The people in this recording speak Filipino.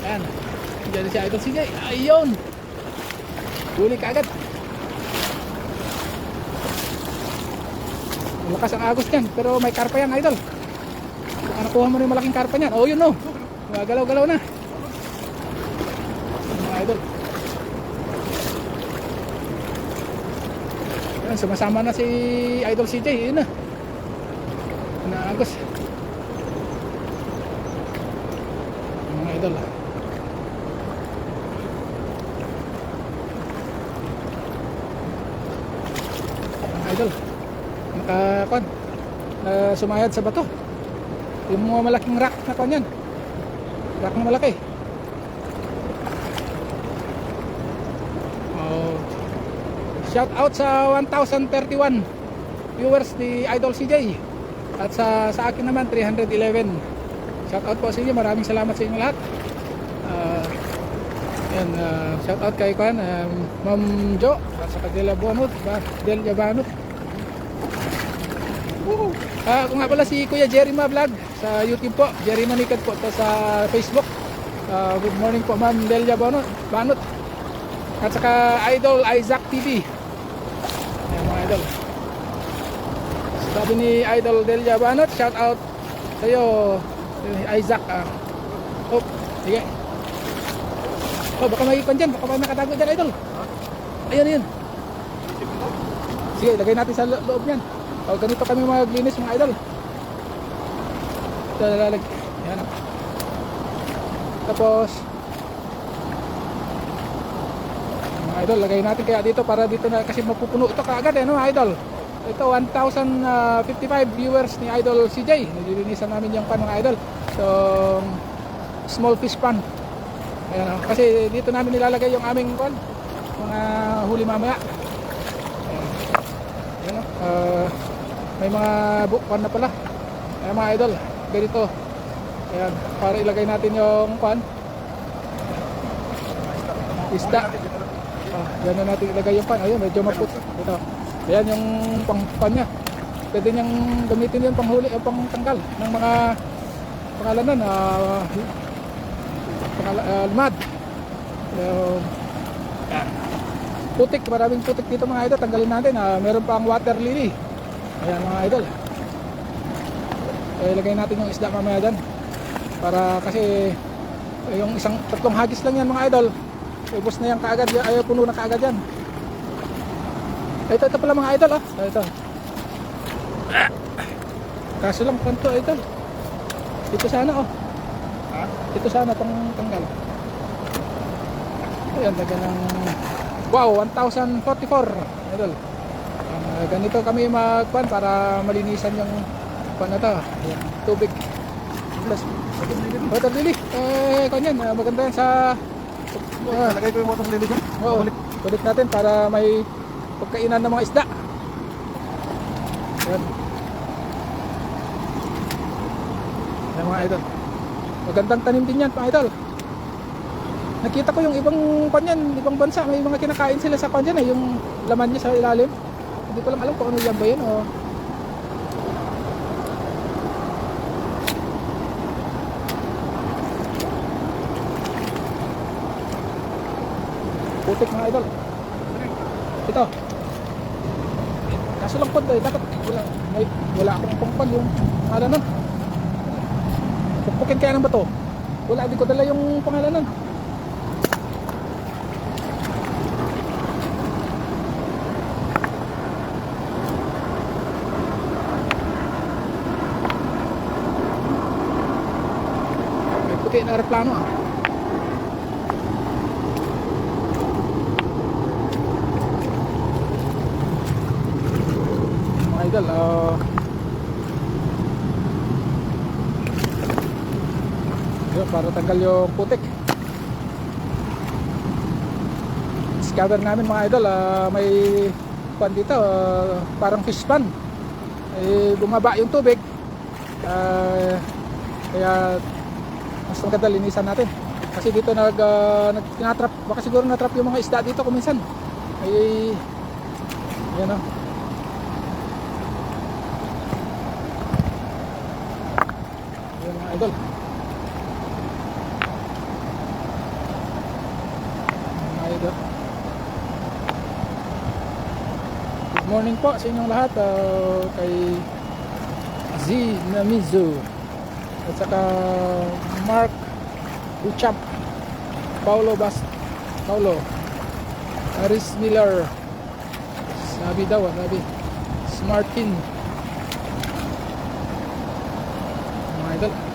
Ayan. Diyan si Idol CJ. Ayun. Huli ka agad. Malakas ang agos niyan. Pero may karpa yan, Idol. Baka nakuha mo rin malaking karpa niyan. Oh, yun no. Galaw-galaw na. Mga Idol. Ayan, sumasama na si Idol CJ. Yun na. Naagos. Mga Idol. Idol, nakakon sumayad sa bato yung mga malaking rock na kon yan, rock na malaki. Shout out sa 1031 viewers ni Idol CJ at sa akin naman 311. Shout out po sa inyo, maraming salamat sa inyo lahat. Shout out kay Ma'am Jo at sa Delia Banot. Kung nga pala si Kuya Jerry Ma Vlog sa YouTube po, Jerry Manikad po to sa Facebook. Good morning po Ma'am Delia Banot. At saka Idol Isaac TV. Ayan mga idol. Sabi ni Idol Delia Banot, shout out sa iyo Isaac. Sige. Baka may ikon dyan, baka may nakatago dyan, Idol. Ayun. Sige, lagay natin sa loob yan. Ganito kami maglinis mga Idol. Ito lalag. Yan. Tapos mga Idol, lagay natin kaya dito para dito na kasi mapupuno ito kaagad no Idol. Ito 1055 viewers ni Idol CJ. Nililinisan namin yung pan mga Idol. So small fish pan. Ayan, kasi dito namin nilalagay yung aming mga huli mamaya. Ayan, may mga bukpan na pala. Ayan mga Idol, ganito. Ayan, para ilagay natin yung isda. Yan na natin ilagay yung pan. Ayun, medyo maputi. Ito. Ayan yung pan niya. Pwede niyang gamitin yun panghuli o pang tanggal ng mga pangalanan. Lumad. Putik, maraming putik dito mga idol. Tanggalin natin. Meron pa ang water lily. Ayan mga idol. Ilagay natin yung isda mamaya dyan. Para kasi yung tatlong hagis lang yan mga idol. Ubos na yan kaagad. Ayaw puno na kaagad yan. Ito pala mga idol. Ito. Kaso lang kanto idol. Ito sana Ito sana pang tanggal. Ayan, daga ng wow, 1044 idol. Ganito kami magpan para malinisan yung pan na to. Ayan, tubig plus water lily. Kanyan, maganda yan sa lagay ko yung water lily dyan. Balik natin para may pagkainan ng mga isda. Ayan. Ayan mga idol. Magandang tanim din yan mga idol. Nakita ko yung ibang kanyan, ibang bansa, may mga kinakain sila sa kanyan yung laman niya sa ilalim. Hindi ko lang alam kung ano yan ba yun putik mga idol. Ito. Kaso lang po dapat wala akong pangpan yung pangalanan. Pukpukin kaya ng bato. Wala, di ko dala yung pangalanan. May puti na aeroplano idol. Yun, para tanggal yung putik. Discover namin mga idol, may pan dito, parang fish pan. Bumaba yung tubig. Kaya mas maganda linisan natin. Kasi dito natrap, baka siguro natrap yung mga isda dito kuminsan. Yan o. Yan mga idol. morning po sa inyong lahat. Kay Z Namizu at saka Mark Uchap, Paulo Aris Miller, sabi Smartin, mga idol.